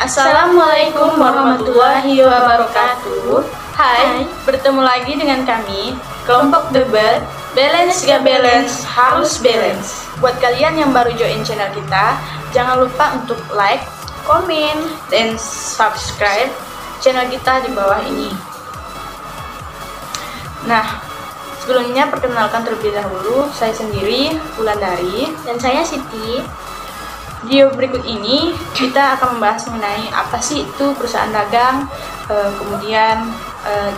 Assalamualaikum warahmatullahi wabarakatuh. Hai, bertemu lagi dengan kami, kelompok debat. Balance gak balance, harus balance. Buat kalian yang baru join channel kita, jangan lupa untuk like, komen, dan subscribe channel kita di bawah ini. Nah, sebelumnya perkenalkan terlebih dahulu, saya sendiri Wulandari dan saya Siti. Video berikut ini kita akan membahas mengenai apa sih itu perusahaan dagang, kemudian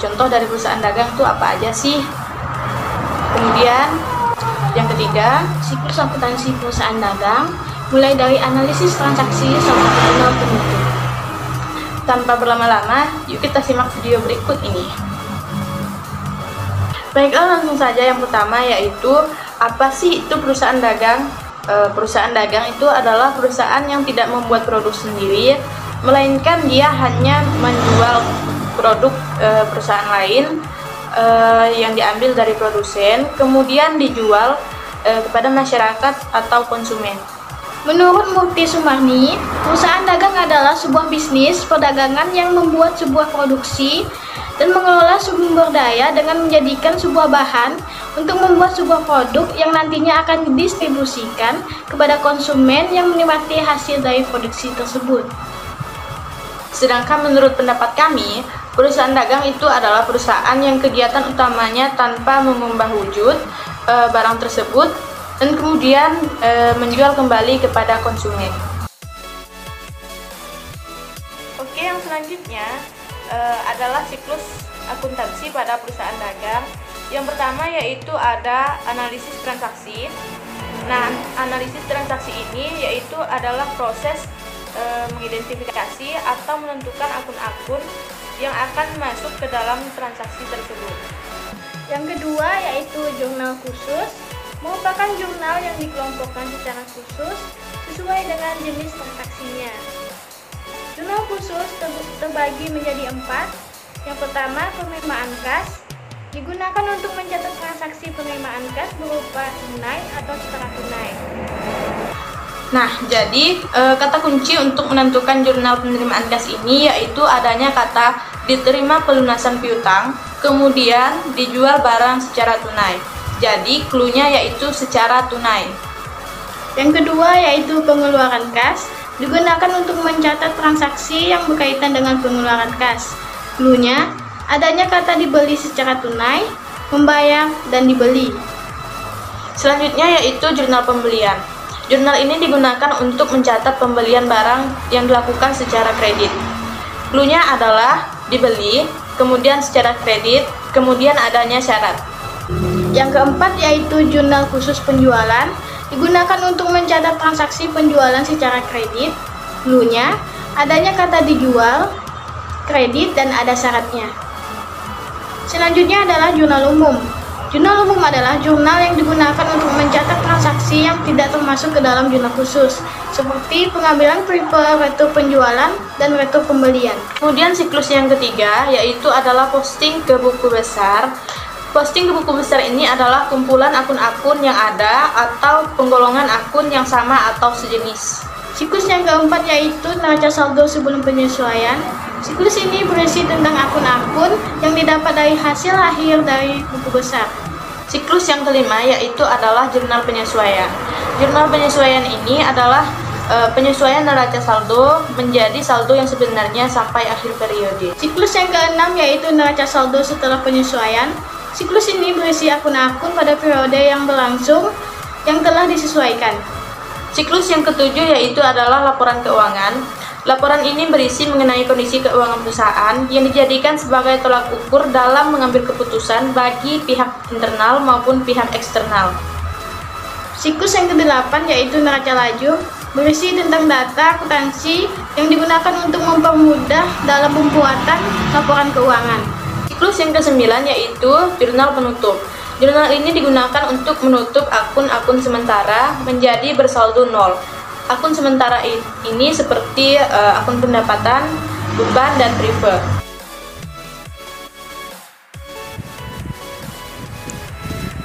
contoh dari perusahaan dagang itu apa aja sih. Kemudian yang ketiga, siklus akuntansi perusahaan dagang, mulai dari analisis transaksi sampai final penutup. Tanpa berlama-lama, yuk kita simak video berikut ini. Baiklah, langsung saja yang pertama, yaitu apa sih itu perusahaan dagang. Perusahaan dagang itu adalah perusahaan yang tidak membuat produk sendiri, melainkan dia hanya menjual produk perusahaan lain yang diambil dari produsen, kemudian dijual kepada masyarakat atau konsumen. Menurut Mukti Sumarni, perusahaan dagang adalah sebuah bisnis perdagangan yang membuat sebuah produksi dan mengelola sumber daya dengan menjadikan sebuah bahan untuk membuat sebuah produk yang nantinya akan didistribusikan kepada konsumen yang menikmati hasil dari produksi tersebut. Sedangkan menurut pendapat kami, perusahaan dagang itu adalah perusahaan yang kegiatan utamanya tanpa mengubah wujud barang tersebut dan kemudian menjual kembali kepada konsumen. Oke, yang selanjutnya adalah siklus akuntansi pada perusahaan dagang. Yang pertama yaitu ada analisis transaksi. Nah, analisis transaksi ini yaitu adalah proses mengidentifikasi atau menentukan akun-akun yang akan masuk ke dalam transaksi tersebut. Yang kedua yaitu jurnal khusus, merupakan jurnal yang dikelompokkan secara khusus sesuai dengan jenis transaksinya. Jurnal khusus terbagi menjadi 4. Yang pertama, penerimaan kas, digunakan untuk mencatat transaksi penerimaan kas berupa tunai atau setara tunai. Nah, jadi kata kunci untuk menentukan jurnal penerimaan kas ini yaitu adanya kata diterima pelunasan piutang, kemudian dijual barang secara tunai. Jadi, cluenya yaitu secara tunai. Yang kedua yaitu pengeluaran kas, digunakan untuk mencatat transaksi yang berkaitan dengan pengeluaran kas. Cluenya, adanya kata dibeli secara tunai, membayar, dan dibeli. Selanjutnya yaitu jurnal pembelian. Jurnal ini digunakan untuk mencatat pembelian barang yang dilakukan secara kredit. Cluenya adalah dibeli, kemudian secara kredit, kemudian adanya syarat. Yang keempat yaitu jurnal khusus penjualan, digunakan untuk mencatat transaksi penjualan secara kredit. Cluenya, adanya kata dijual, kredit, dan ada syaratnya. Selanjutnya adalah jurnal umum. Jurnal umum adalah jurnal yang digunakan untuk mencatat transaksi yang tidak termasuk ke dalam jurnal khusus, seperti pengambilan prefer, retur penjualan, dan retur pembelian. Kemudian siklus yang ketiga yaitu adalah posting ke buku besar. Posting ke buku besar ini adalah kumpulan akun-akun yang ada atau penggolongan akun yang sama atau sejenis. Siklus yang keempat yaitu neraca saldo sebelum penyesuaian. Siklus ini berisi tentang akun-akun yang didapat dari hasil akhir dari buku besar. Siklus yang kelima yaitu adalah jurnal penyesuaian. Jurnal penyesuaian ini adalah penyesuaian neraca saldo menjadi saldo yang sebenarnya sampai akhir periode. Siklus yang keenam yaitu neraca saldo setelah penyesuaian. Siklus ini berisi akun-akun pada periode yang berlangsung yang telah disesuaikan. Siklus yang ketujuh yaitu adalah laporan keuangan. Laporan ini berisi mengenai kondisi keuangan perusahaan yang dijadikan sebagai tolak ukur dalam mengambil keputusan bagi pihak internal maupun pihak eksternal. Siklus yang kedelapan yaitu neraca laju, berisi tentang data akuntansi yang digunakan untuk mempermudah dalam pembuatan laporan keuangan. Siklus yang ke-9 yaitu jurnal penutup. Jurnal ini digunakan untuk menutup akun-akun sementara menjadi bersaldo 0. Akun sementara ini seperti akun pendapatan, beban, dan prefer.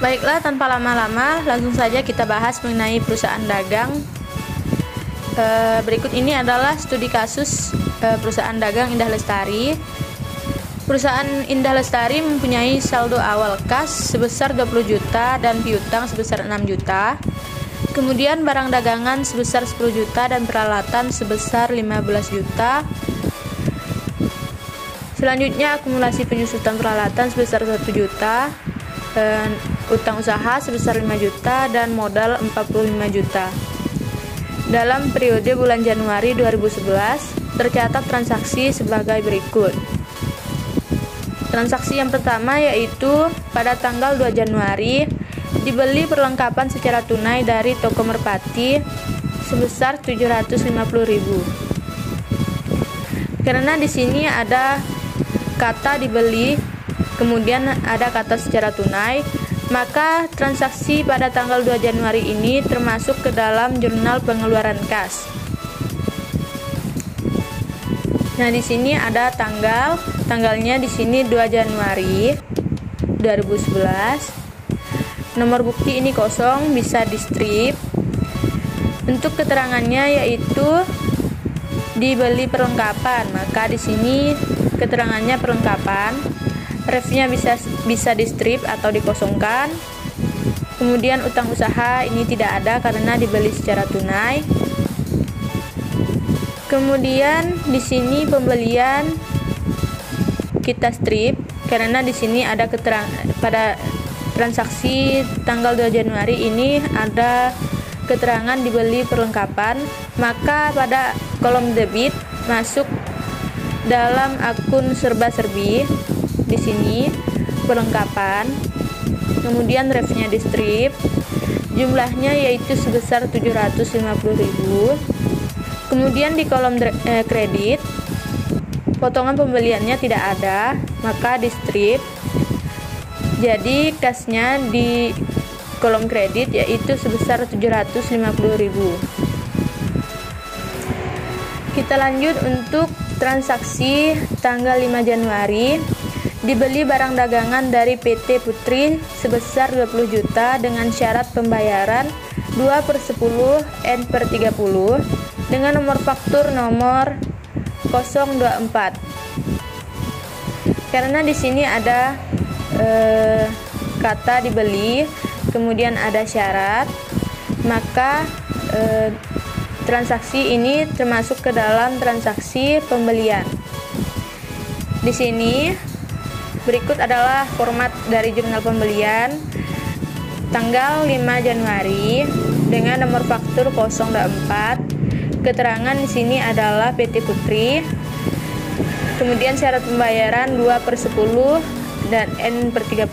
Baiklah, tanpa lama-lama, langsung saja kita bahas mengenai perusahaan dagang. Berikut ini adalah studi kasus perusahaan dagang Indah Lestari. Perusahaan Indah Lestari mempunyai saldo awal kas sebesar 20 juta dan piutang sebesar 6 juta. Kemudian barang dagangan sebesar 10 juta dan peralatan sebesar 15 juta. Selanjutnya akumulasi penyusutan peralatan sebesar 1 juta, dan utang usaha sebesar 5 juta dan modal 45 juta. Dalam periode bulan Januari 2011 tercatat transaksi sebagai berikut. Transaksi yang pertama yaitu pada tanggal 2 Januari dibeli perlengkapan secara tunai dari toko Merpati sebesar 750.000. Karena di sini ada kata dibeli, kemudian ada kata secara tunai, maka transaksi pada tanggal 2 Januari ini termasuk ke dalam jurnal pengeluaran kas. Nah, di sini ada tanggalnya di sini 2 Januari 2011. Nomor bukti ini kosong, bisa di strip. Untuk keterangannya yaitu dibeli perlengkapan, maka di sini keterangannya perlengkapan. Refnya bisa di strip atau dikosongkan. Kemudian utang usaha ini tidak ada karena dibeli secara tunai. Kemudian di sini pembelian kita strip karena di sini ada keterangan pada transaksi tanggal 2 Januari ini ada keterangan dibeli perlengkapan, maka pada kolom debit masuk dalam akun serba-serbi di sini perlengkapan. Kemudian refnya di strip, jumlahnya yaitu sebesar 750.000. Kemudian di kolom kredit, potongan pembeliannya tidak ada, maka di strip. Jadi kasnya di kolom kredit yaitu sebesar 750.000. Kita lanjut untuk transaksi tanggal 5 Januari. Dibeli barang dagangan dari PT Putri sebesar 20 juta dengan syarat pembayaran 2/10 N/30 dengan nomor faktur nomor 024. Karena di sini ada kata dibeli, kemudian ada syarat, maka transaksi ini termasuk ke dalam transaksi pembelian. Di sini berikut adalah format dari jurnal pembelian tanggal 5 Januari dengan nomor faktur 024. Keterangan di sini adalah PT Putri. Kemudian syarat pembayaran 2/10 dan N/30.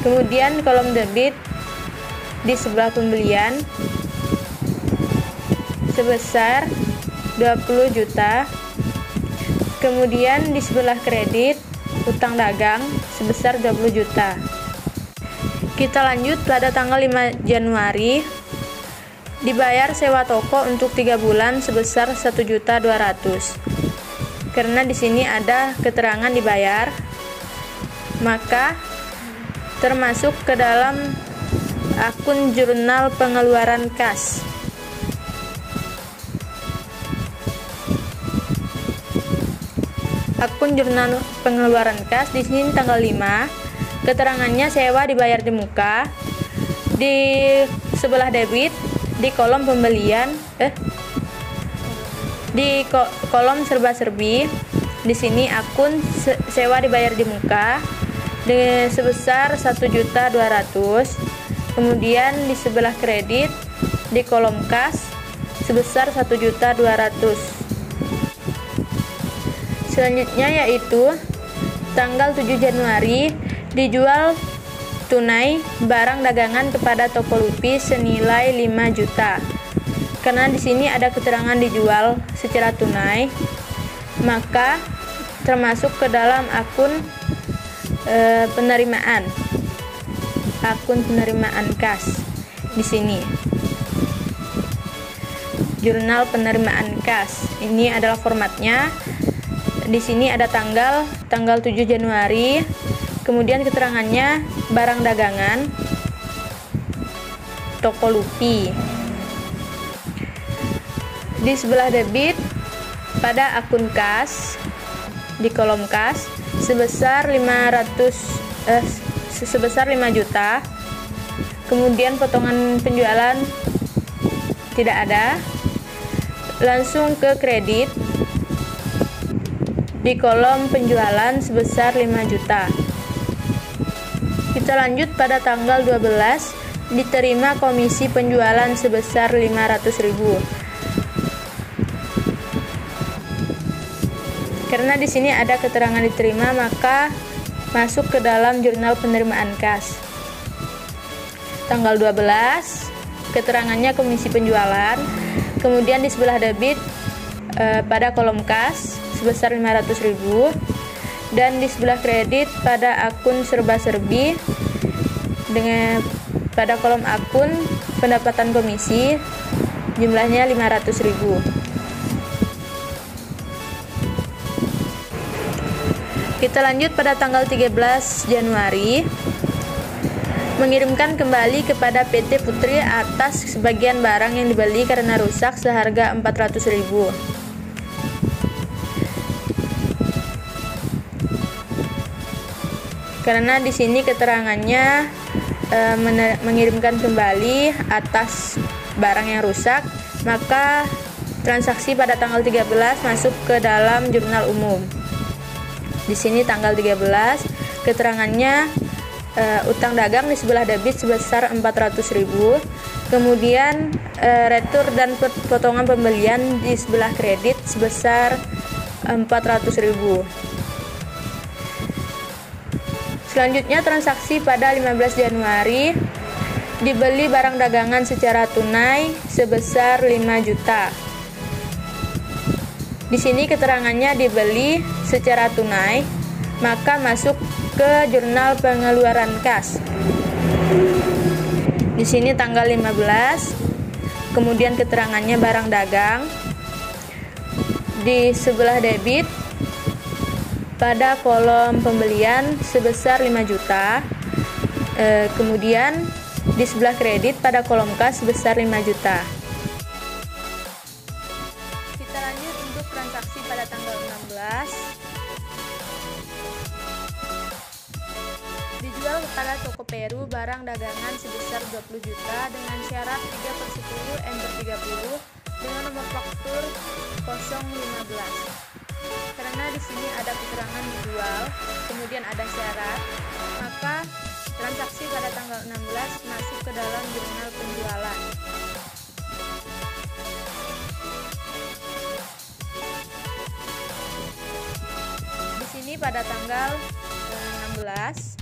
Kemudian kolom debit di sebelah pembelian sebesar 20 juta. Kemudian di sebelah kredit utang dagang sebesar 20 juta. Kita lanjut pada tanggal 5 Januari dibayar sewa toko untuk 3 bulan sebesar 1.200.000. Karena di sini ada keterangan dibayar, maka termasuk ke dalam akun jurnal pengeluaran kas. Akun jurnal pengeluaran kas di sini tanggal 5. Keterangannya sewa dibayar di muka. Di sebelah debit di kolom pembelian di kolom serba-serbi di sini akun sewa dibayar di muka sebesar 1.200.000. Kemudian di sebelah kredit di kolom kas sebesar 1.200.000. Selanjutnya yaitu tanggal 7 Januari dijual tunai barang dagangan kepada toko Lupi senilai 5 juta. Karena di sini ada keterangan dijual secara tunai, maka termasuk ke dalam akun penerimaan. Akun penerimaan kas di sini. Jurnal penerimaan kas. Ini adalah formatnya. Di sini ada tanggal 7 Januari. Kemudian keterangannya barang dagangan toko Lupi. Di sebelah debit pada akun kas, di kolom kas sebesar 5 juta. Kemudian potongan penjualan tidak ada. Langsung ke kredit di kolom penjualan sebesar 5 juta. Kita lanjut pada tanggal 12, diterima komisi penjualan sebesar 500.000. Karena di sini ada keterangan diterima, maka masuk ke dalam jurnal penerimaan kas. Tanggal 12, keterangannya komisi penjualan. Kemudian di sebelah debit pada kolom kas sebesar 500.000, dan di sebelah kredit pada akun serba-serbi dengan pada kolom akun pendapatan komisi jumlahnya 500.000. Kita lanjut pada tanggal 13 Januari, mengirimkan kembali kepada PT Putri atas sebagian barang yang dibeli karena rusak seharga 400.000. Karena di sini keterangannya mengirimkan kembali atas barang yang rusak, maka transaksi pada tanggal 13 masuk ke dalam jurnal umum. Di sini tanggal 13, keterangannya utang dagang di sebelah debit sebesar 400.000, kemudian retur dan potongan pembelian di sebelah kredit sebesar 400.000. Selanjutnya transaksi pada 15 Januari, dibeli barang dagangan secara tunai sebesar 5 juta. Di sini keterangannya dibeli secara tunai, maka masuk ke jurnal pengeluaran kas. Di sini tanggal 15, kemudian keterangannya barang dagang di sebelah debit pada kolom pembelian sebesar 5 juta. Kemudian di sebelah kredit pada kolom kas sebesar 5 juta. Kita lanjut untuk transaksi pada tanggal 16. Dijual kepada toko Peru barang dagangan sebesar 20 juta dengan syarat 3/10 M/30 dengan nomor faktur 015. Karena di sini ada keterangan dijual, kemudian ada syarat, maka transaksi pada tanggal 16 masuk ke dalam jurnal penjualan. Di sini pada tanggal 16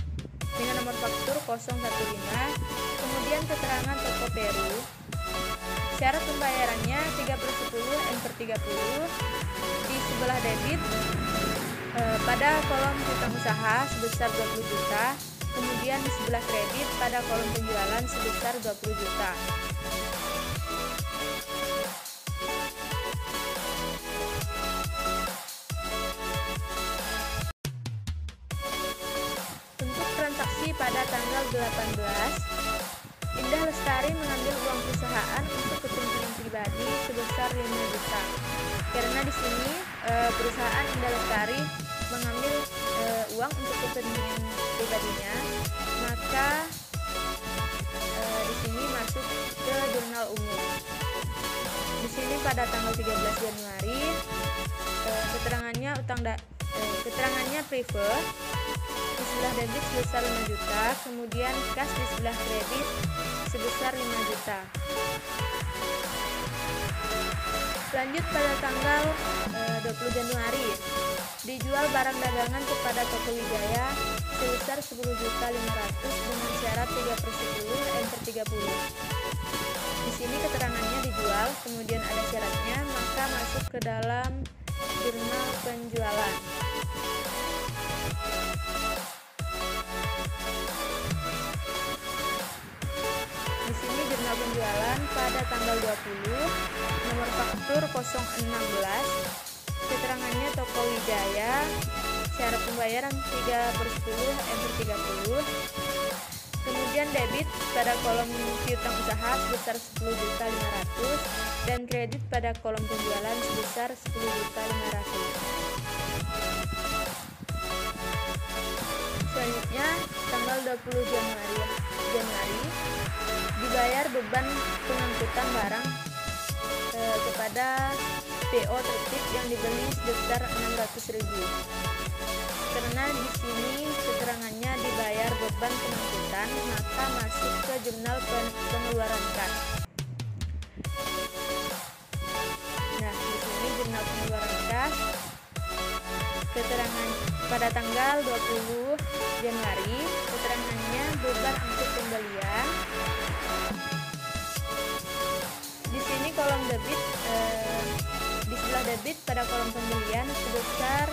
dengan nomor faktur 015, kemudian keterangan toko Peru. Syarat pembayarannya 3/10 M/30 di sebelah debit pada kolom hutang usaha sebesar 20 juta, kemudian di sebelah kredit pada kolom penjualan sebesar 20 juta. Untuk transaksi pada tanggal 18, Indah Lestari mengambil uang perusahaan untuk kepentingan pribadi sebesar 5 juta. Karena di sini perusahaan Indah Lestari mengambil uang untuk kepentingan pribadinya, maka di sini masuk ke jurnal umum. Di sini pada tanggal 13 Januari keterangannya keterangannya prive di sebelah debit sebesar 5 juta, kemudian kas di sebelah kredit sebesar 5 juta. Lanjut pada tanggal 20 Januari, dijual barang dagangan kepada Toko Wijaya sebesar 10.500.000 dengan syarat 3/10 M/30. Di sini keterangannya dijual, kemudian ada syaratnya, maka masuk ke dalam jurnal penjualan. Di sini jurnal penjualan pada tanggal 20, nomor faktur 016, keterangannya Toko Wijaya, syarat pembayaran 3/10 M/30. Kemudian debit pada kolom piutang usaha sebesar 10.500.000 dan kredit pada kolom penjualan sebesar 10.500.000. Selanjutnya tanggal 20 Januari dibayar beban pengangkutan barang kepada PO tertib yang dibeli sebesar 600.000. Karena di sini keterangannya dibayar beban pengangkutan, maka masuk ke jurnal pengeluaran kas. Nah, di sini jurnal pengeluaran kas. Keterangan pada tanggal 20 Januari, keterangannya beban angkut pembelian. Di sini kolom debit, di sebelah debit pada kolom pembelian sebesar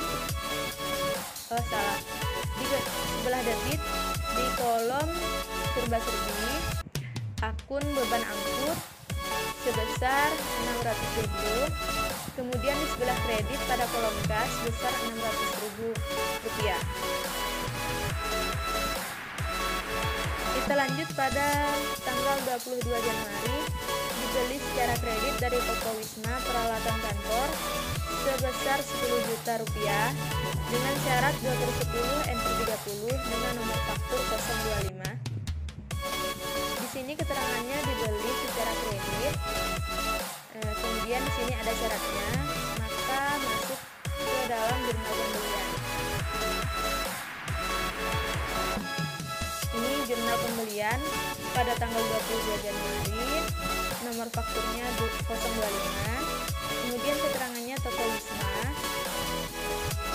di sebelah debit di kolom serba-serbi akun beban angkut sebesar 600.000. Kemudian di sebelah kredit pada kolom kas sebesar 600.000 rupiah. Kita lanjut pada tanggal 22 Januari dibeli secara kredit dari toko Wisma peralatan kantor sebesar 10 juta rupiah dengan syarat 2/10/30 dengan nomor faktur 025. Di sini keterangannya dibeli secara kredit. Kemudian di sini ada syaratnya, maka masuk ke dalam jurnal pembelian. Ini jurnal pembelian pada tanggal 22 Januari, nomor fakturnya 025. Kemudian keterangannya toko Wisma.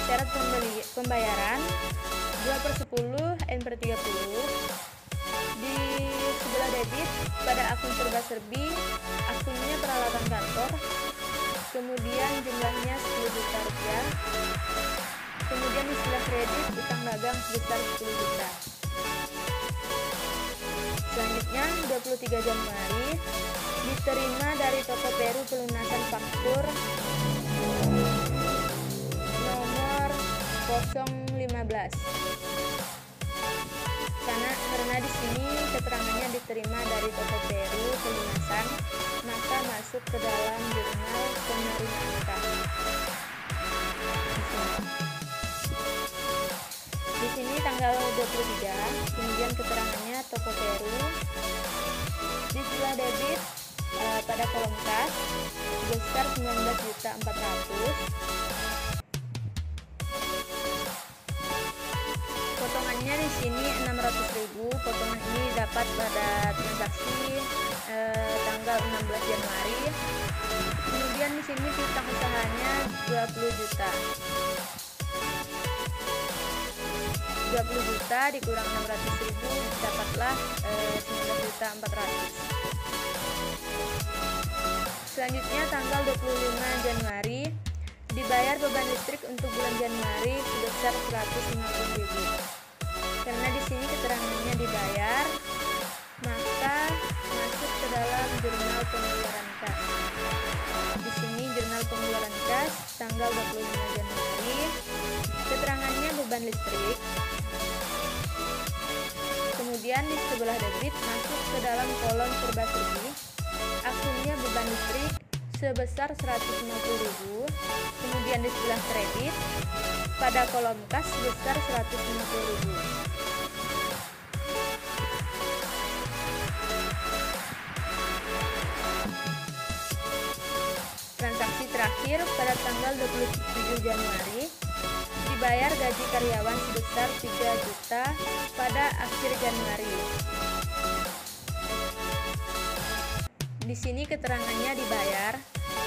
Syarat pembayaran 2/10/30. Di sebelah debit pada akun serba-serbi akunnya peralatan kantor, kemudian jumlahnya 10 juta rupiah. Kemudian di sebelah kredit utang dagang sebesar 10 juta. Selanjutnya 23 Januari diterima dari toko Peru pelunasan faktur nomor 015. Karena di sini keterangannya diterima dari toko Peru pelunasan, maka masuk ke dalam jurnal penerimaan kas. Di sini tanggal 23, kemudian keterangannya toko Peru. Di sebelah debit pada kolom kas sebesar 19.400.000. Potongannya di sini 600.000. Potongan ini dapat pada transaksi tanggal 16 Januari. Kemudian di sini piutang usahanya 20 juta. 20 juta dikurang 600.000 dapatlah 19.400.000. Selanjutnya tanggal 25 Januari dibayar beban listrik untuk bulan Januari sebesar 150.000. Karena di sini keterangannya dibayar, maka masuk ke dalam jurnal pengeluaran kas. Di sini jurnal pengeluaran kas tanggal 25 Januari. Keterangannya beban listrik. Kemudian di sebelah debit masuk ke dalam kolom serba-serbi akunnya beban listrik sebesar 150.000. Kemudian di sebelah kredit pada kolom kas sebesar 150.000. Transaksi terakhir pada tanggal 27 Januari dibayar gaji karyawan sebesar 3 juta pada akhir Januari. Di sini keterangannya dibayar,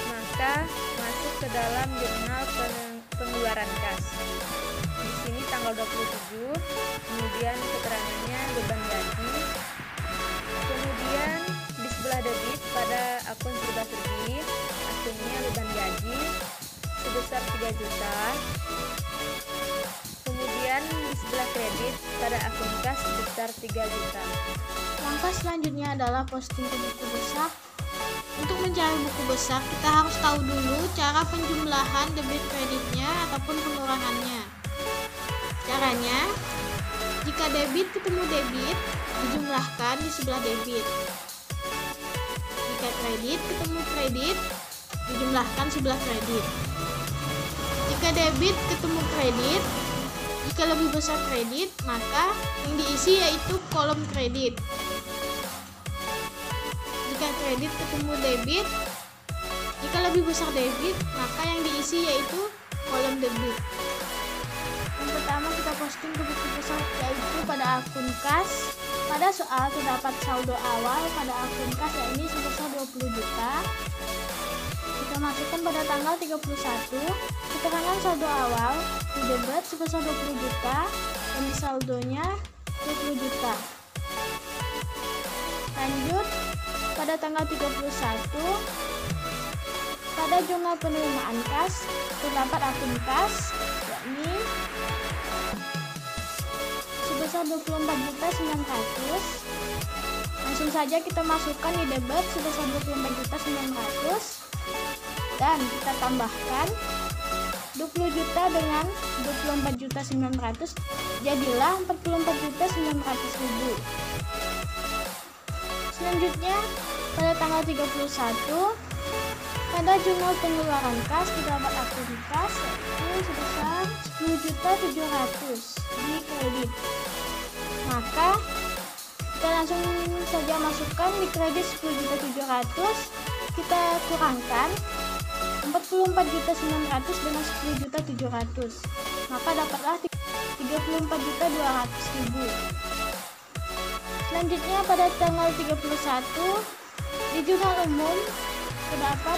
maka masuk ke dalam jurnal pengeluaran kas. Di sini tanggal 27, kemudian keterangannya beban gaji. Kemudian di sebelah debit pada akun serba-serbi akunnya beban gaji sebesar 3 juta. Kemudian di sebelah kredit pada akun kas sebesar 3 juta. Langkah selanjutnya adalah posting ke buku besar. Untuk mencari buku besar, kita harus tahu dulu cara penjumlahan debit kreditnya ataupun pengurangannya. Caranya, Jika debit ketemu debit, dijumlahkan di sebelah debit. Jika kredit ketemu kredit, dijumlahkan sebelah kredit. Jika debit ketemu kredit, jika lebih besar kredit, maka yang diisi yaitu kolom kredit. Jika kredit ketemu debit, jika lebih besar debit, maka yang diisi yaitu kolom debit. Yang pertama kita posting ke buku besar, yaitu pada akun kas. Pada soal terdapat saldo awal pada akun kas, yakni sebesar 20 juta. Kita masukkan pada tanggal 31 keterangan saldo awal di debit sebesar 20 juta dan di saldonya 20 juta. Lanjut, pada tanggal 31 pada jurnal penerimaan kas terdapat akun kas, yakni sebesar 24.900.000. Langsung saja kita masukkan di debit sebesar 24.900.000 dan kita tambahkan 20 juta dengan 24.900.000, jadilah 44.900.000. Selanjutnya pada tanggal 31 pada jurnal pengeluaran kas terdapat akun kas, yaitu sebesar 10.700.000 di kredit. Maka kita langsung saja masukkan di kredit 10.700.000, kita kurangkan 44.900.000 dengan 10.700.000, maka dapatlah 34.200.000. Selanjutnya pada tanggal 31 di jurnal umum terdapat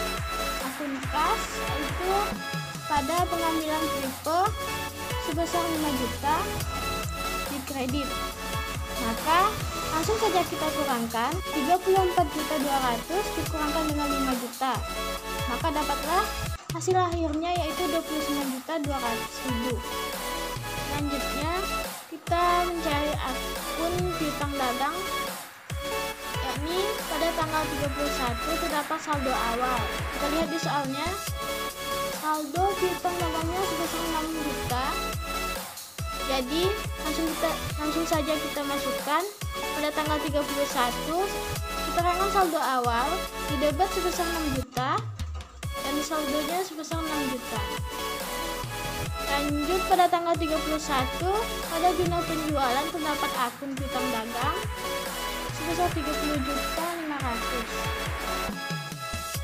akun kas, yaitu pada pengambilan triple sebesar 5 juta di kredit. Maka langsung saja kita kurangkan 34.200.000 dikurangkan dengan 5 juta, maka dapatlah hasil akhirnya yaitu 29.200.000. Selanjutnya kita mencari akun piutang dagang, yakni pada tanggal 31 terdapat saldo awal. Kita lihat di soalnya, saldo piutang dagangnya sebesar 6 juta. Jadi langsung saja kita masukkan pada tanggal 31 keterangan saldo awal di debit sebesar 6 juta dan di saldonya sebesar 6 juta. Lanjut pada tanggal 31 pada jurnal penjualan terdapat akun piutang dagang sebesar 30.500.000.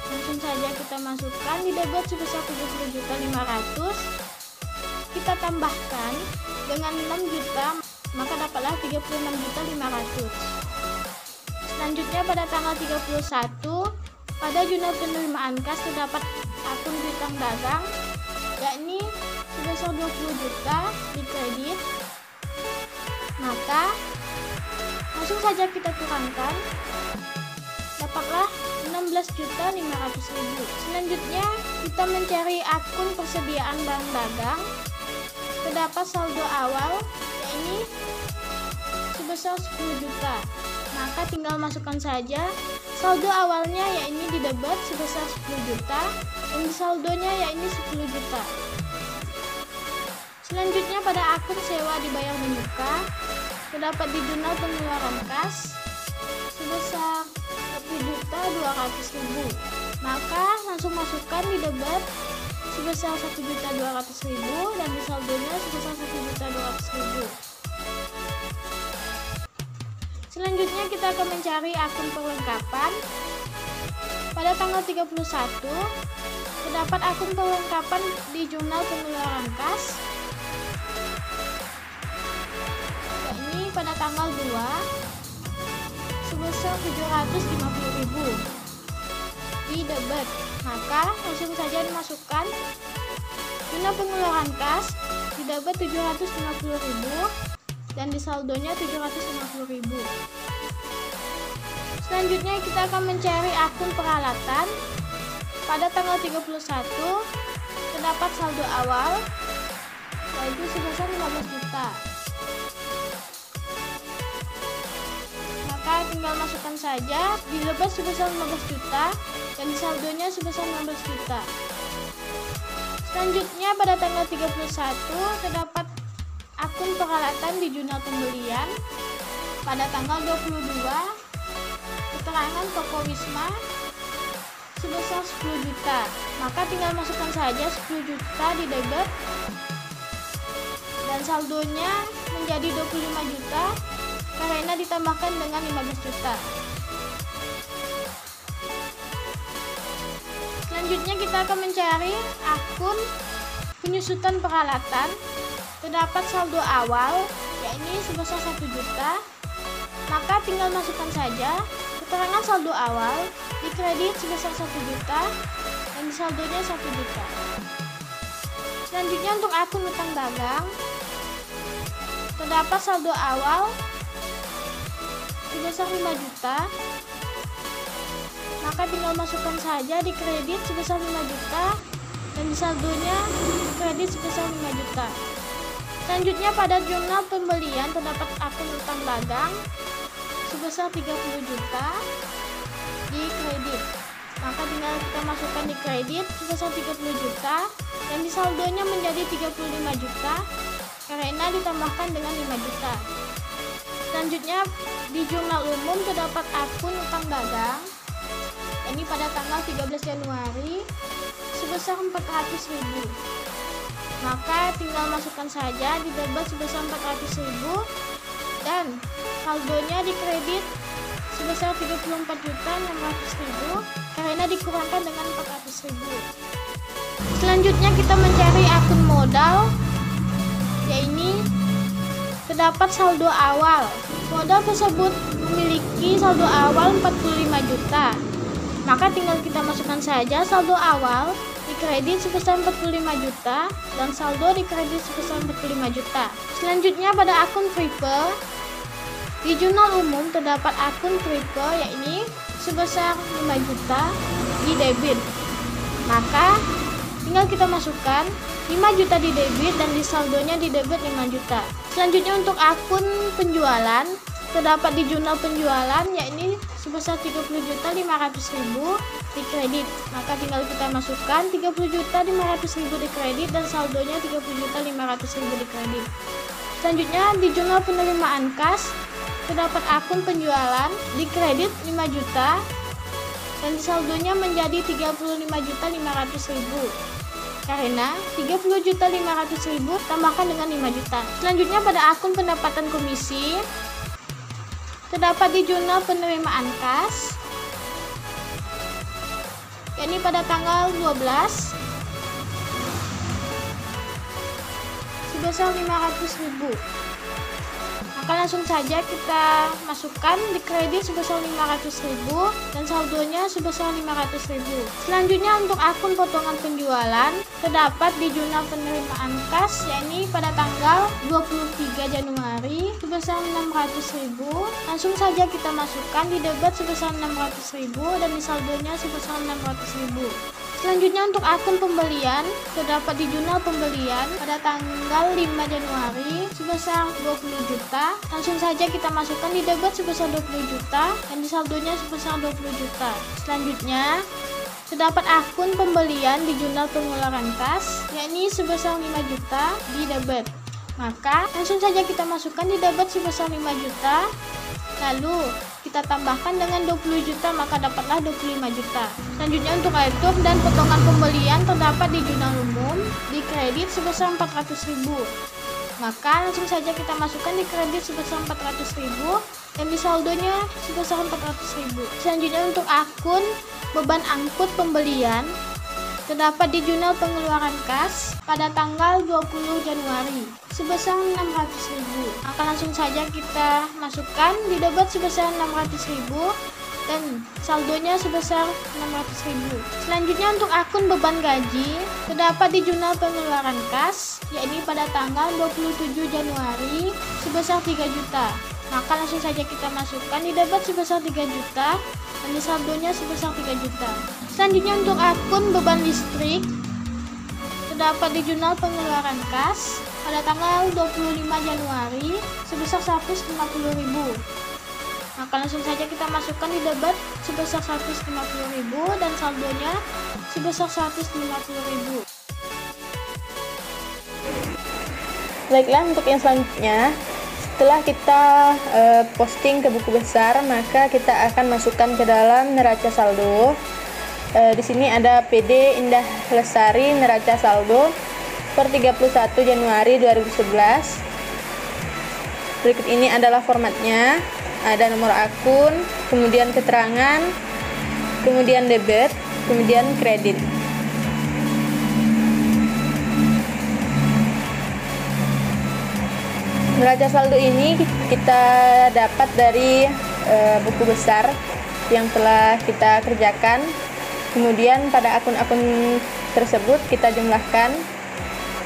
Langsung saja kita masukkan di debit sebesar 30.500.000. Kita tambahkan dengan 6 juta, maka dapatlah 36.500.000. Selanjutnya pada tanggal 31 pada jurnal penerimaan kas terdapat akun piutang dagang, yakni sebesar 20 juta di kredit. Maka langsung saja kita kurangkan, dapatlah 16.500.000. Selanjutnya kita mencari akun persediaan barang dagang. Terdapat saldo awal, yakni sebesar 10 juta. Maka tinggal masukkan saja saldo awalnya, yakni di debit sebesar 10 juta dan di saldonya yakni 10 juta. Selanjutnya pada akun sewa dibayar di muka terdapat di jurnal pengeluaran kas sebesar 1.200.000. Maka langsung masukkan di debit sebesar 1.200.000 dan di saldonya sebesar 1.200.000. Selanjutnya kita akan mencari akun perlengkapan. Pada tanggal 31 terdapat akun perlengkapan di jurnal pengeluaran kas, yakni pada tanggal 2 sebesar 750.000 di debit. Maka langsung saja dimasukkan jurnal pengeluaran kas di debit 750.000 dan di saldonya 750.000. Selanjutnya kita akan mencari akun peralatan. Pada tanggal 31 terdapat saldo awal, yaitu sebesar 15 juta. Maka tinggal masukkan saja di debit sebesar 15 juta dan di saldonya sebesar 16 juta. Selanjutnya pada tanggal 31 terdapat akun peralatan di jurnal pembelian pada tanggal 22, keterangan toko Wisma sebesar 10 juta. Maka tinggal masukkan saja 10 juta di debit dan saldonya menjadi 25 juta karena ditambahkan dengan 15 juta. Selanjutnya kita akan mencari akun penyusutan peralatan. Terdapat saldo awal yakni sebesar 1 juta. Maka tinggal masukkan saja keterangan saldo awal di kredit sebesar 1 juta dan di saldonya 1 juta. Selanjutnya untuk akun utang dagang, terdapat saldo awal sebesar 5 juta. Maka tinggal masukkan saja di kredit sebesar 5 juta dan di saldonya kredit sebesar 5 juta. Selanjutnya pada jurnal pembelian terdapat akun utang dagang sebesar 30 juta di kredit. Maka tinggal kita masukkan di kredit sebesar 30 juta dan di saldonya menjadi 35 juta karena ditambahkan dengan 5 juta. Selanjutnya di jurnal umum terdapat akun utang dagang ini pada tanggal 13 Januari sebesar 400.000. Maka tinggal masukkan saja di debit sebesar 400.000 dan saldonya di kredit sebesar 34.600.000 karena dikurangkan dengan 400.000. Selanjutnya kita mencari akun modal, yaitu terdapat saldo awal. Modal tersebut memiliki saldo awal 45 juta. Maka tinggal kita masukkan saja saldo awal di kredit sebesar 45 juta dan saldo di kredit sebesar 45 juta. Selanjutnya pada akun triple, di jurnal umum terdapat akun triple yakni sebesar 5 juta di debit. Maka tinggal kita masukkan 5 juta di debit dan di saldonya di debit 5 juta. Selanjutnya untuk akun penjualan, terdapat di jurnal penjualan yakni sebesar 30.500.000 di kredit. Maka tinggal kita masukkan 30.500.000 di kredit dan saldonya 30.500.000 di kredit. Selanjutnya di jurnal penerimaan kas terdapat akun penjualan di kredit 5 juta dan di saldonya menjadi 35.500.000 karena 30.500.000 tambahkan dengan 5 juta. Selanjutnya pada akun pendapatan komisi terdapat di jurnal penerimaan kas yakni pada tanggal 12 sebesar 500.000. Maka langsung saja kita masukkan di kredit sebesar 500.000 dan saldonya sebesar 500.000. Selanjutnya untuk akun potongan penjualan terdapat di jurnal penerimaan kas yakni pada tanggal 23 Januari sebesar 600.000. Langsung saja kita masukkan di debit sebesar 600.000 dan di saldonya sebesar 600.000. Selanjutnya untuk akun pembelian terdapat di jurnal pembelian pada tanggal 5 Januari sebesar 20 juta. Langsung saja kita masukkan di debit sebesar 20 juta dan di saldonya sebesar 20 juta. Selanjutnya terdapat akun pembelian di jurnal pengeluaran kas yakni sebesar 5 juta di debit. Maka langsung saja kita masukkan di debit sebesar 5 juta. Lalu kita tambahkan dengan 20 juta maka dapatlah 25 juta. Selanjutnya untuk retur dan potongan pembelian terdapat di jurnal umum di kredit sebesar 400.000. Maka langsung saja kita masukkan di kredit sebesar 400.000 dan di saldonya sebesar 400.000. Selanjutnya untuk akun beban angkut pembelian terdapat di jurnal pengeluaran kas pada tanggal 20 Januari sebesar 600.000. Maka langsung saja kita masukkan di debit sebesar 600.000 dan saldonya sebesar 600.000. Selanjutnya untuk akun beban gaji terdapat di jurnal pengeluaran kas yakni pada tanggal 27 Januari sebesar 3 juta. Maka langsung saja kita masukkan di debit sebesar 3 juta dan di saldonya sebesar 3 juta. Selanjutnya untuk akun beban listrik terdapat di jurnal pengeluaran kas pada tanggal 25 Januari sebesar 150.000. Maka langsung saja kita masukkan di debit sebesar 150.000 dan saldonya sebesar 150.000. Baiklah, untuk yang selanjutnya, setelah kita posting ke buku besar, maka kita akan masukkan ke dalam neraca saldo. Di sini ada PD Indah Lestari neraca saldo per 31 Januari 2011. Berikut ini adalah formatnya. Ada nomor akun, kemudian keterangan, kemudian debit, kemudian kredit. Neraca saldo ini kita dapat dari buku besar yang telah kita kerjakan. Kemudian pada akun-akun tersebut kita jumlahkan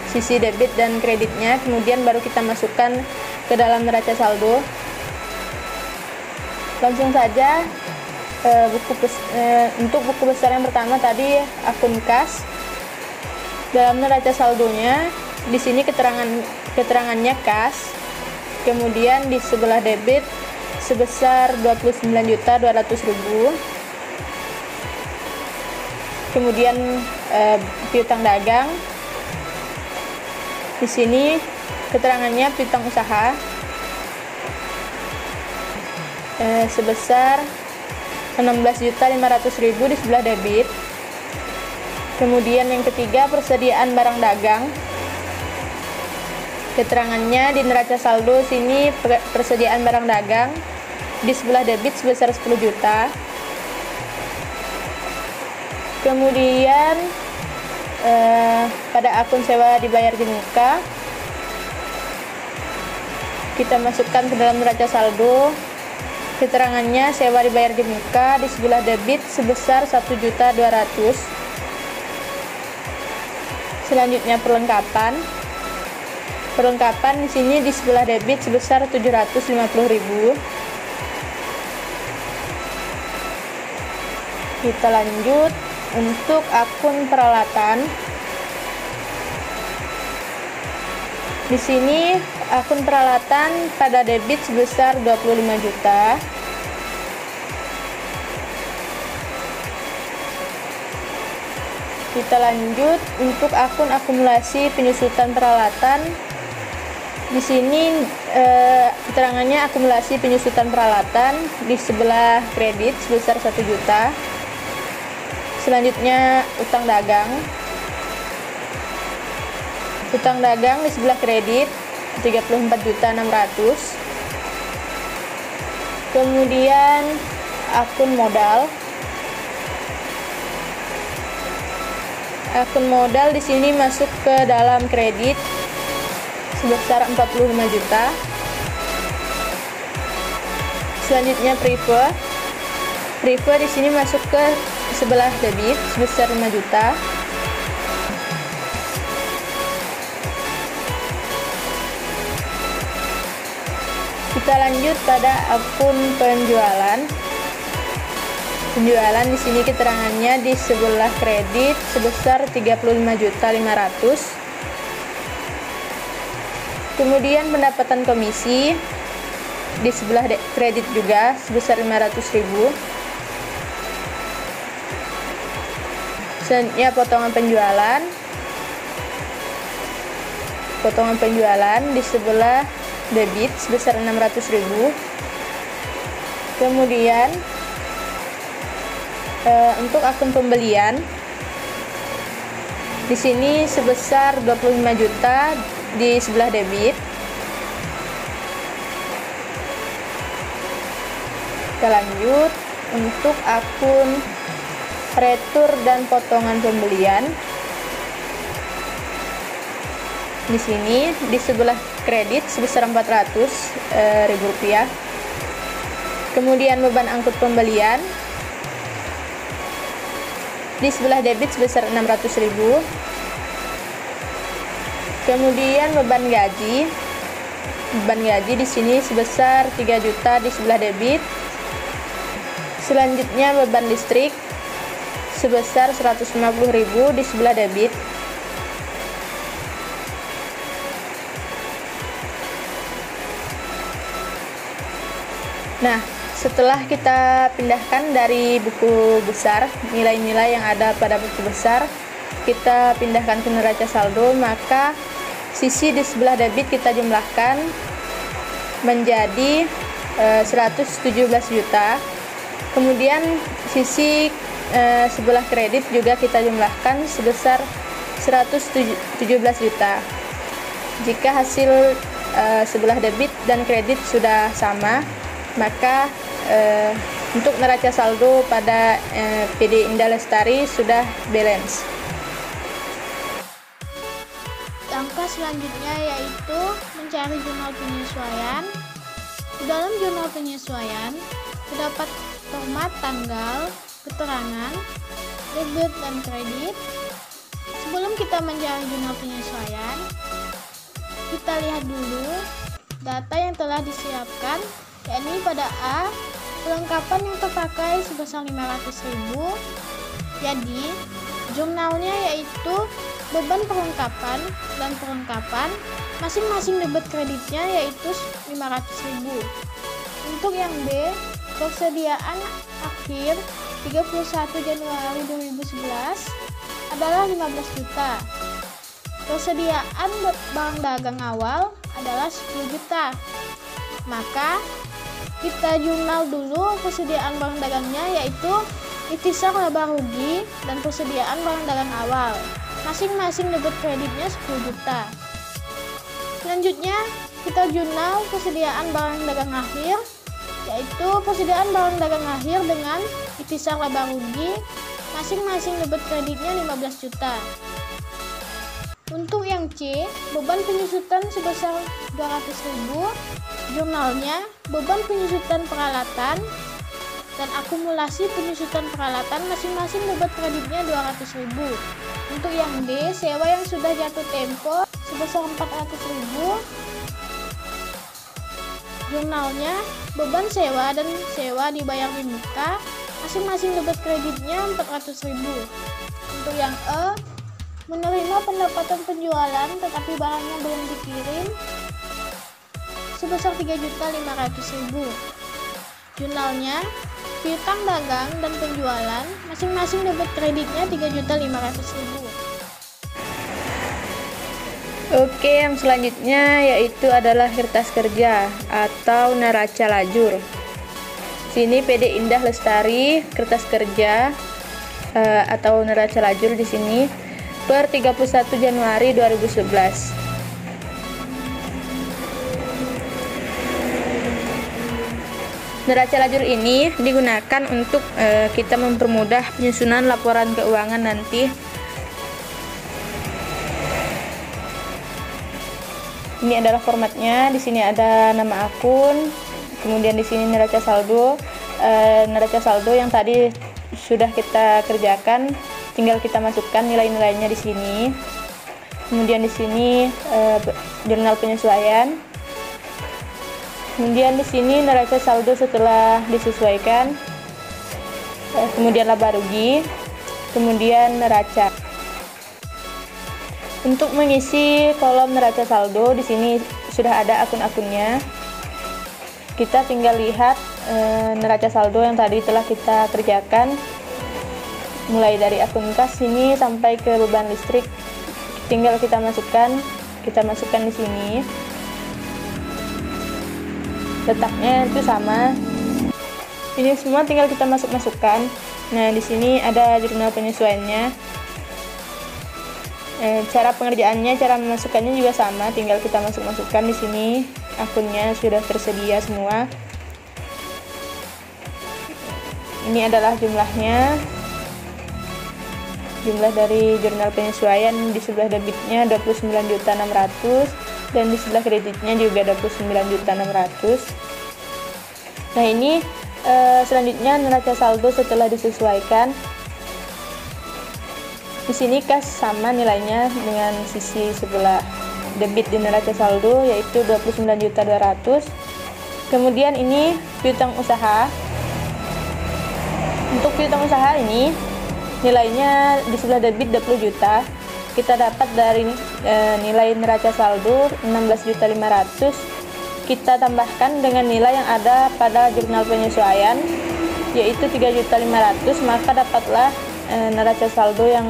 sisi debit dan kreditnya, kemudian baru kita masukkan ke dalam neraca saldo. Langsung saja untuk buku besar yang pertama tadi, akun kas. Dalam neraca saldonya di sini keterangannya kas. Kemudian di sebelah debit sebesar 29.200.000. Kemudian piutang dagang. Di sini keterangannya piutang usaha sebesar 16.500.000 di sebelah debit. Kemudian yang ketiga, persediaan barang dagang. Keterangannya di neraca saldo sini persediaan barang dagang di sebelah debit sebesar 10 juta. Kemudian pada akun sewa dibayar di muka, kita masukkan ke dalam neraca saldo. Keterangannya sewa dibayar di muka di sebelah debit sebesar 1.200.000. Selanjutnya perlengkapan. Perlengkapan di sini di sebelah debit sebesar 750.000. Kita lanjut untuk akun peralatan. Di sini akun peralatan pada debit sebesar 25 juta. Kita lanjut untuk akun akumulasi penyusutan peralatan. Di sini keterangannya akumulasi penyusutan peralatan di sebelah kredit sebesar 1 juta. Selanjutnya utang dagang. Utang dagang di sebelah kredit 34.600.000. Kemudian akun modal. Akun modal di sini masuk ke dalam kredit sebesar 45 juta. Selanjutnya prive. Prive di sini masuk ke sebelah debit sebesar 5 juta. Kita lanjut pada akun penjualan. Penjualan di sini keterangannya di sebelah kredit sebesar 35.500.000. Kemudian pendapatan komisi di sebelah kredit juga sebesar 500.000. Selanjutnya potongan penjualan. Potongan penjualan di sebelah debit sebesar 600.000. Kemudian untuk akun pembelian di sini sebesar 25 juta di sebelah debit. Kita lanjut untuk akun retur dan potongan pembelian. Di sini di sebelah kredit sebesar 400.000 rupiah. Kemudian beban angkut pembelian di sebelah debit sebesar 600.000. Kemudian beban gaji. Beban gaji di sini sebesar 3 juta di sebelah debit. Selanjutnya beban listrik sebesar 150.000 di sebelah debit. Nah, setelah kita pindahkan dari buku besar, nilai-nilai yang ada pada buku besar, kita pindahkan ke neraca saldo, maka sisi di sebelah debit kita jumlahkan menjadi 117 juta. Kemudian sisi sebelah kredit juga kita jumlahkan sebesar 117 juta. Jika hasil sebelah debit dan kredit sudah sama, maka untuk neraca saldo pada PD Indah Lestari sudah balance. Langkah selanjutnya yaitu mencari jurnal penyesuaian. Di dalam jurnal penyesuaian terdapat format tanggal, keterangan, debit dan kredit. Sebelum kita mencari jurnal penyesuaian, kita lihat dulu data yang telah disiapkan, yakni pada A, perlengkapan yang terpakai sebesar 500.000. Jadi, jurnalnya yaitu beban perlengkapan dan perlengkapan, masing-masing debit kreditnya yaitu 500.000. Untuk yang B, persediaan akhir 31 Januari 2011 adalah 15 juta. Persediaan barang dagang awal adalah 10 juta. Maka kita jurnal dulu persediaan barang dagangnya, yaitu ikhtisar laba rugi dan persediaan barang dagang awal. Masing-masing debit kreditnya 10 juta. Selanjutnya kita jurnal persediaan barang dagang akhir, yaitu persediaan barang dagang akhir dengan ikhtisar laba rugi. Masing-masing debit kreditnya 15 juta. Untuk yang C, beban penyusutan sebesar 200.000, jurnalnya beban penyusutan peralatan dan akumulasi penyusutan peralatan, masing-masing debit kreditnya 200.000. Untuk yang D, sewa yang sudah jatuh tempo sebesar 400.000, jurnalnya beban sewa dan sewa dibayar di muka, masing-masing debit kreditnya 400.000. Untuk yang E, menerima pendapatan penjualan tetapi barangnya belum dikirim sebesar 3.500.000. Jurnalnya piutang dagang dan penjualan, masing-masing debit kreditnya 3.500.000. Oke, yang selanjutnya yaitu adalah kertas kerja atau neraca lajur. Sini PD Indah Lestari kertas kerja atau neraca lajur di sini per 31 Januari 2011. Neraca lajur ini digunakan untuk kita mempermudah penyusunan laporan keuangan nanti. Ini adalah formatnya. Di sini ada nama akun, kemudian di sini neraca saldo. Neraca saldo yang tadi sudah kita kerjakan, tinggal kita masukkan nilai-nilainya di sini. Kemudian di sini jurnal penyesuaian. Kemudian di sini neraca saldo setelah disesuaikan. Kemudian laba rugi. Kemudian neraca. Untuk mengisi kolom neraca saldo di sini sudah ada akun-akunnya. Kita tinggal lihat neraca saldo yang tadi telah kita kerjakan, mulai dari akun kas ini sampai ke beban listrik. Tinggal kita masukkan di sini. Letaknya itu sama. Ini semua tinggal kita masukkan. Nah, di sini ada jurnal penyesuaiannya. Cara pengerjaannya, cara memasukkannya juga sama, tinggal kita masukkan di sini. Akunnya sudah tersedia semua. Ini adalah jumlahnya. Jumlah dari jurnal penyesuaian di sebelah debitnya 29.600 dan di sebelah kreditnya juga 29.600. Nah, ini selanjutnya neraca saldo setelah disesuaikan. Di sini kas sama nilainya dengan sisi sebelah debit di neraca saldo, yaitu 29.200. Kemudian ini piutang usaha. Untuk piutang usaha ini nilainya di sebelah debit 20 juta. Kita dapat dari nilai neraca saldo 16.500. Kita tambahkan dengan nilai yang ada pada jurnal penyesuaian, yaitu 3.500, maka dapatlah neraca saldo yang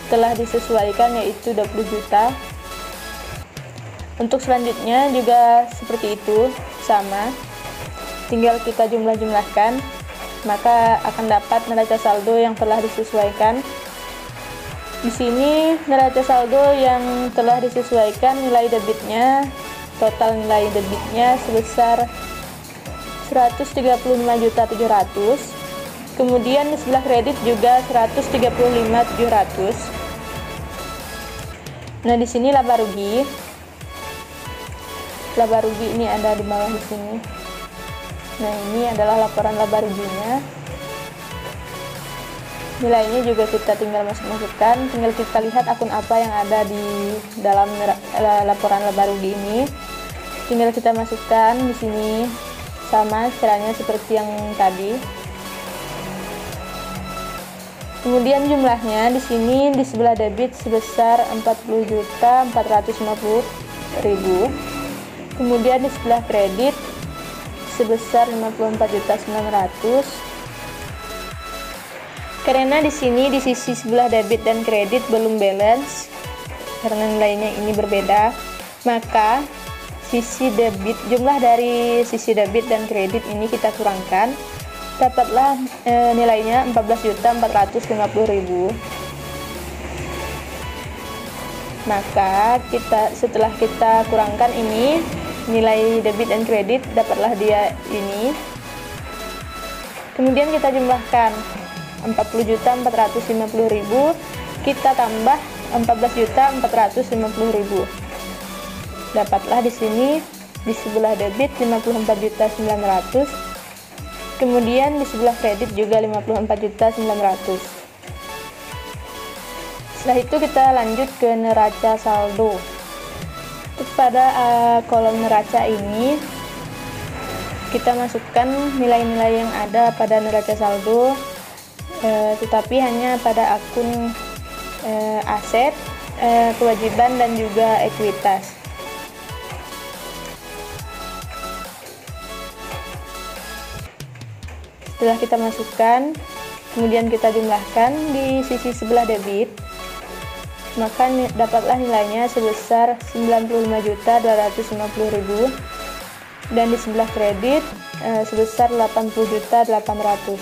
telah disesuaikan, yaitu 20 juta. Untuk selanjutnya juga seperti itu, sama. Tinggal kita jumlah-jumlahkan, maka akan dapat neraca saldo yang telah disesuaikan. Di sini neraca saldo yang telah disesuaikan nilai debitnya, total nilai debitnya sebesar 135.700.000. Kemudian di sebelah kredit juga 135.700. Nah, di sini laba rugi. Laba rugi ini ada di bawah di sini. Nah, ini adalah laporan laba ruginya. Nilainya juga kita tinggal masukkan, tinggal kita lihat akun apa yang ada di dalam laporan laba rugi ini. Tinggal kita masukkan di sini, sama caranya seperti yang tadi. Kemudian jumlahnya di sini di sebelah debit sebesar 40.450.000. Kemudian di sebelah kredit sebesar 54.900.000. Karena di sini di sisi sebelah debit dan kredit belum balance karena nilainya ini berbeda, maka sisi debit, jumlah dari sisi debit dan kredit ini kita kurangkan. Dapatlah nilainya 14.450.000. Maka setelah kita kurangkan ini nilai debit dan kredit, dapatlah dia ini. Kemudian kita jumlahkan 40.450.000 kita tambah 14.450.000. Dapatlah di sini di sebelah debit 54.900.000. Kemudian di sebelah kredit juga 54.900.000. Setelah itu kita lanjut ke neraca saldo. Pada kolom neraca ini kita masukkan nilai-nilai yang ada pada neraca saldo, tetapi hanya pada akun aset, kewajiban dan juga ekuitas. Setelah kita masukkan, kemudian kita jumlahkan di sisi sebelah debit, maka dapatlah nilainya sebesar 95.250.000, dan di sebelah kredit sebesar 80.800.000.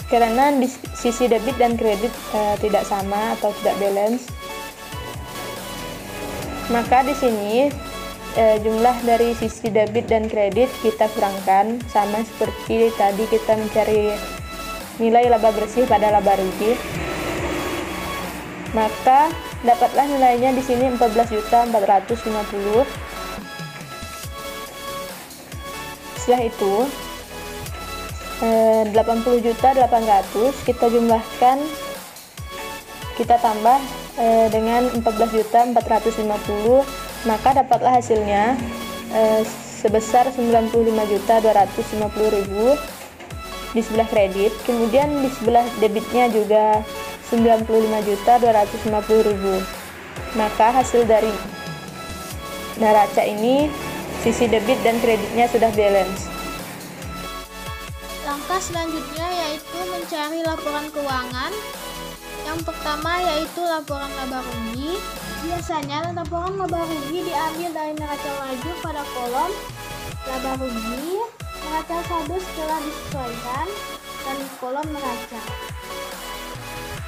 Karena di sisi debit dan kredit tidak sama atau tidak balance, maka di sini jumlah dari sisi debit dan kredit kita kurangkan, sama seperti tadi kita mencari nilai laba bersih pada laba rugi. Maka dapatlah nilainya di sini 14.450.000. Setelah itu 80.800.000 kita jumlahkan, kita tambah dengan 14.450.000, maka dapatlah hasilnya sebesar 95.250.000 di sebelah kredit. Kemudian di sebelah debitnya juga 95.250.000. Maka hasil dari neraca ini sisi debit dan kreditnya sudah balance. Langkah selanjutnya yaitu mencari laporan keuangan. Yang pertama yaitu laporan laba rugi. Biasanya laporan laba rugi diambil dari neraca laju pada kolom laba rugi, neraca saldo setelah disesuaikan, dan kolom neraca.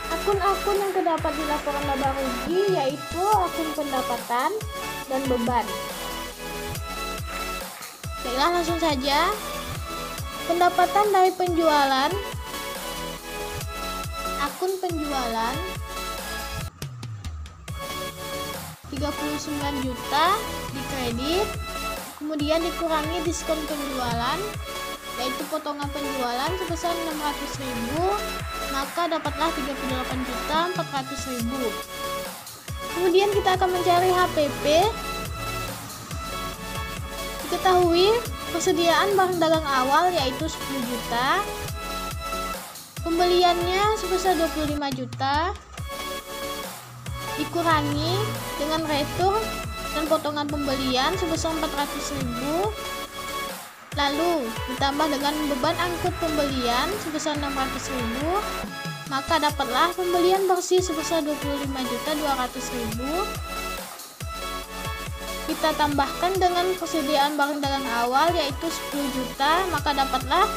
Akun-akun yang terdapat di laporan laba rugi yaitu akun pendapatan dan beban. Baiklah, langsung saja. Pendapatan dari penjualan, akun penjualan 39 juta di kredit, kemudian dikurangi diskon penjualan yaitu potongan penjualan sebesar 600.000, maka dapatlah 38.400.000. Kemudian kita akan mencari HPP. Diketahui persediaan barang dagang awal yaitu 10 juta, pembeliannya sebesar 25 juta, dikurangi dengan retur dan potongan pembelian sebesar 400.000, lalu ditambah dengan beban angkut pembelian sebesar 600.000, maka dapatlah pembelian bersih sebesar 25.200.000. kita tambahkan dengan persediaan barang dagang awal yaitu 10 juta, maka dapatlah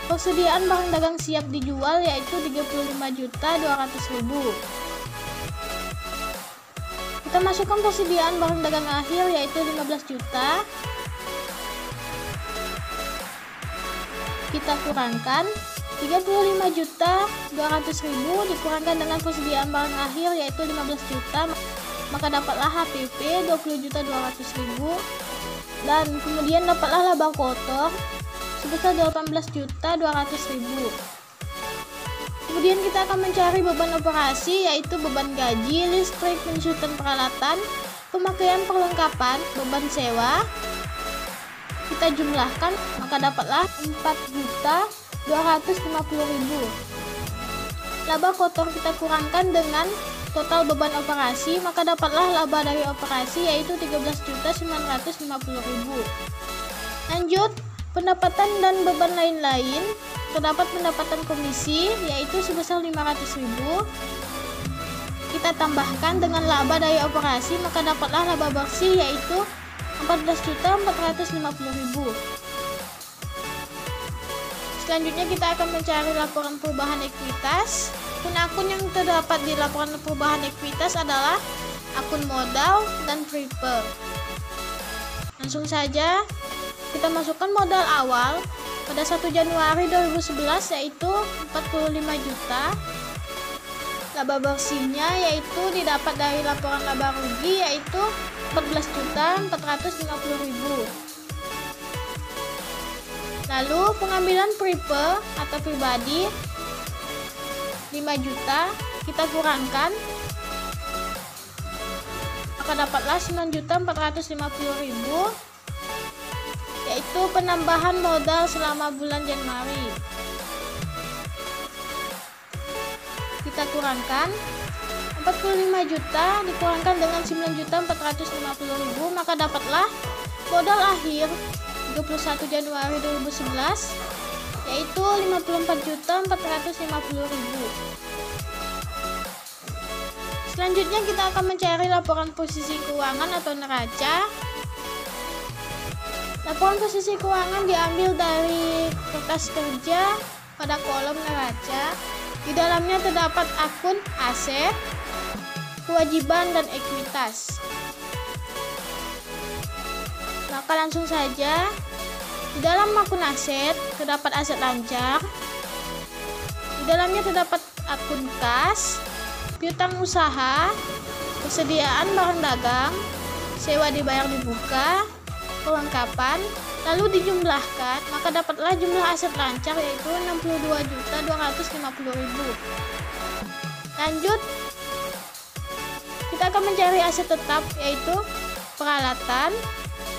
persediaan barang dagang siap dijual yaitu 35.200.000. Kita masukkan persediaan barang dagang akhir yaitu 15 juta. Kita kurangkan 35.200.000 dikurangkan dengan persediaan barang akhir yaitu 15 juta, maka dapatlah HPP 20.200.000 dan kemudian dapatlah laba kotor sebesar 18.200.000. Kemudian kita akan mencari beban operasi yaitu beban gaji, listrik, penyusutan peralatan, pemakaian perlengkapan, beban sewa. Kita jumlahkan, maka dapatlah 4.250.000. Laba kotor kita kurangkan dengan total beban operasi, maka dapatlah laba dari operasi yaitu 13.950.000. Lanjut, pendapatan dan beban lain-lain. Terdapat pendapatan komisi yaitu sebesar 500.000. Kita tambahkan dengan laba dari operasi, maka dapatlah laba bersih yaitu 14.450.000. Selanjutnya kita akan mencari laporan perubahan ekuitas. Akun-akun yang terdapat di laporan perubahan ekuitas adalah akun modal dan prepare. Langsung saja kita masukkan modal awal pada 1 Januari 2011 yaitu 45 juta. Laba bersihnya yaitu didapat dari laporan laba rugi yaitu 14.450.000. Lalu pengambilan prepare atau pribadi 5 juta kita kurangkan, maka dapatlah 9.450.000 yaitu penambahan modal selama bulan Januari. Kita kurangkan 45 juta dikurangkan dengan 9.450.000, maka dapatlah modal akhir 31 Januari 2011 yaitu 54.450.000. Selanjutnya kita akan mencari laporan posisi keuangan atau neraca. Laporan posisi keuangan diambil dari kertas kerja pada kolom neraca. Di dalamnya terdapat akun aset, kewajiban, dan ekuitas. Maka langsung saja, di dalam akun aset terdapat aset lancar. Di dalamnya terdapat akun kas, piutang usaha, persediaan barang dagang, sewa dibayar dibuka, perlengkapan, lalu dijumlahkan, maka dapatlah jumlah aset lancar yaitu 62.250.000. Lanjut, kita akan mencari aset tetap yaitu peralatan,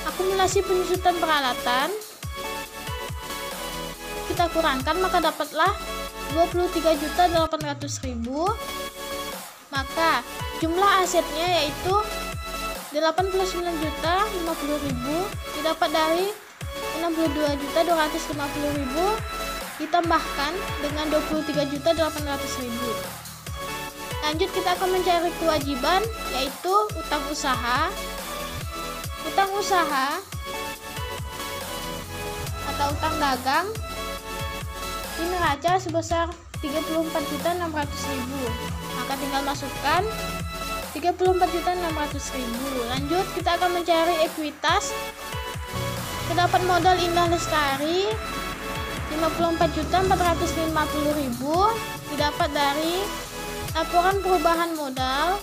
akumulasi penyusutan peralatan. Kita kurangkan, maka dapatlah 23.800.000. Maka jumlah asetnya yaitu 89.050.000 didapat dari 62.250.000 ditambahkan dengan 23.800.000. Lanjut, kita akan mencari kewajiban yaitu utang usaha. Utang usaha atau utang dagang di neraca sebesar 34.600.000. Maka tinggal masukkan 34.600.000. Lanjut, kita akan mencari ekuitas. Terdapat modal Indah Lestari 54.450.000 didapat dari laporan perubahan modal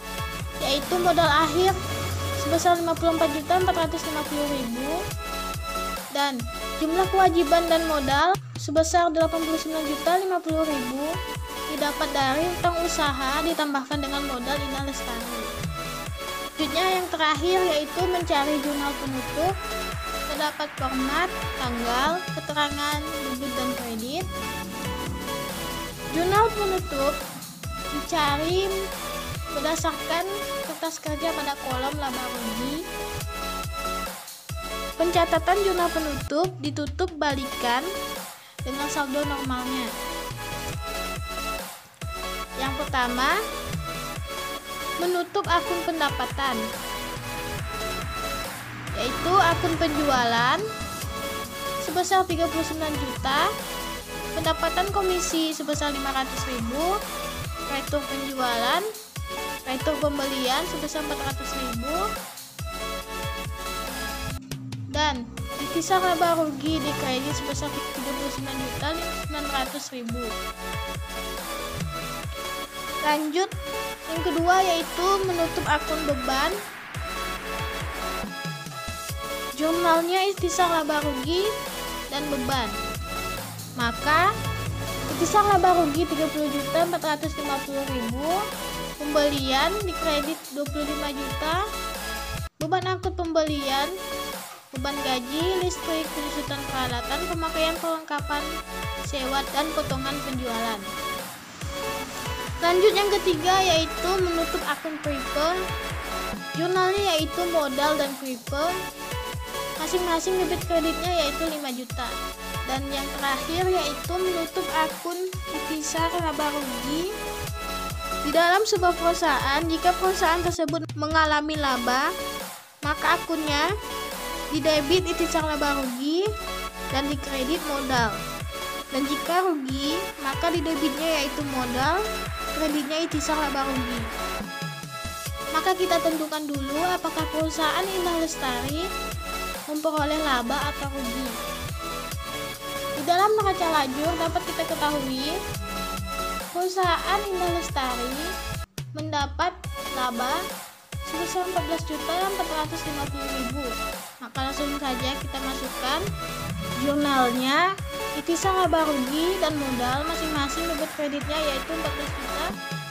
yaitu modal akhir sebesar 54.450.000 dan jumlah kewajiban dan modal sebesar 89.050.000 didapat dari utang usaha ditambahkan dengan modal Indah Lestari. Selanjutnya yang terakhir yaitu mencari jurnal penutup. Terdapat format, tanggal, keterangan, debit dan kredit. Jurnal penutup dicari berdasarkan kertas kerja pada kolom laba rugi. Pencatatan jurnal penutup ditutup balikan dengan saldo normalnya. Yang pertama, menutup akun pendapatan. yaitu akun penjualan sebesar 39 juta, pendapatan komisi sebesar 500.000, retur penjualan, retur pembelian sebesar 400.000, dan ikhtisar laba rugi di kredit sebesar 39.900.000. Lanjut, yang kedua yaitu menutup akun beban. Jurnalnya ikhtisar laba rugi dan beban. Maka ikhtisar laba rugi 30.450.000, pembelian di kredit 25 juta, beban angkut pembelian, beban gaji, listrik, penyusutan peralatan, pemakaian perlengkapan, sewa, dan potongan penjualan. Lanjut yang ketiga yaitu menutup akun prepare. Jurnalnya yaitu modal dan prepare. Masing-masing debit kreditnya yaitu 5 juta. Dan yang terakhir yaitu menutup akun ikhtisar laba rugi. Di dalam sebuah perusahaan, jika perusahaan tersebut mengalami laba, maka akunnya didebit ikhtisar laba rugi dan dikredit modal. Dan jika rugi, maka didebitnya yaitu modal, kreditnya ikhtisar laba rugi. Maka kita tentukan dulu apakah perusahaan Indah Lestari memperoleh laba atau rugi. Di dalam neraca lajur dapat kita ketahui perusahaan Indah Lestari mendapat laba sebesar 14.450.000. Maka langsung saja kita masukkan jurnalnya, ikhtisar laba rugi dan modal masing-masing debit kreditnya yaitu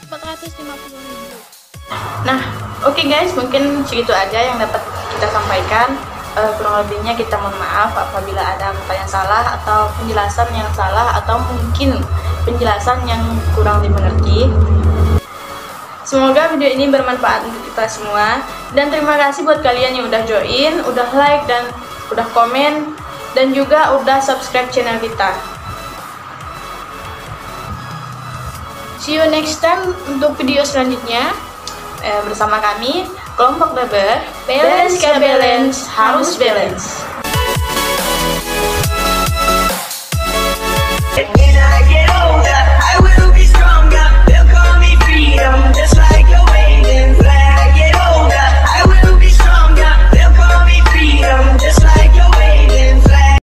14.450.000. Nah, oke guys, mungkin segitu aja yang dapat kita sampaikan. Kurang lebihnya kita mohon maaf apabila ada kata yang salah atau penjelasan yang salah atau mungkin penjelasan yang kurang dimengerti. Semoga video ini bermanfaat untuk kita semua, dan terima kasih buat kalian yang udah join, udah like, dan udah komen, dan juga udah subscribe channel kita. See you next time untuk video selanjutnya bersama kami kelompok Deber. Balance ke balance, harus balance.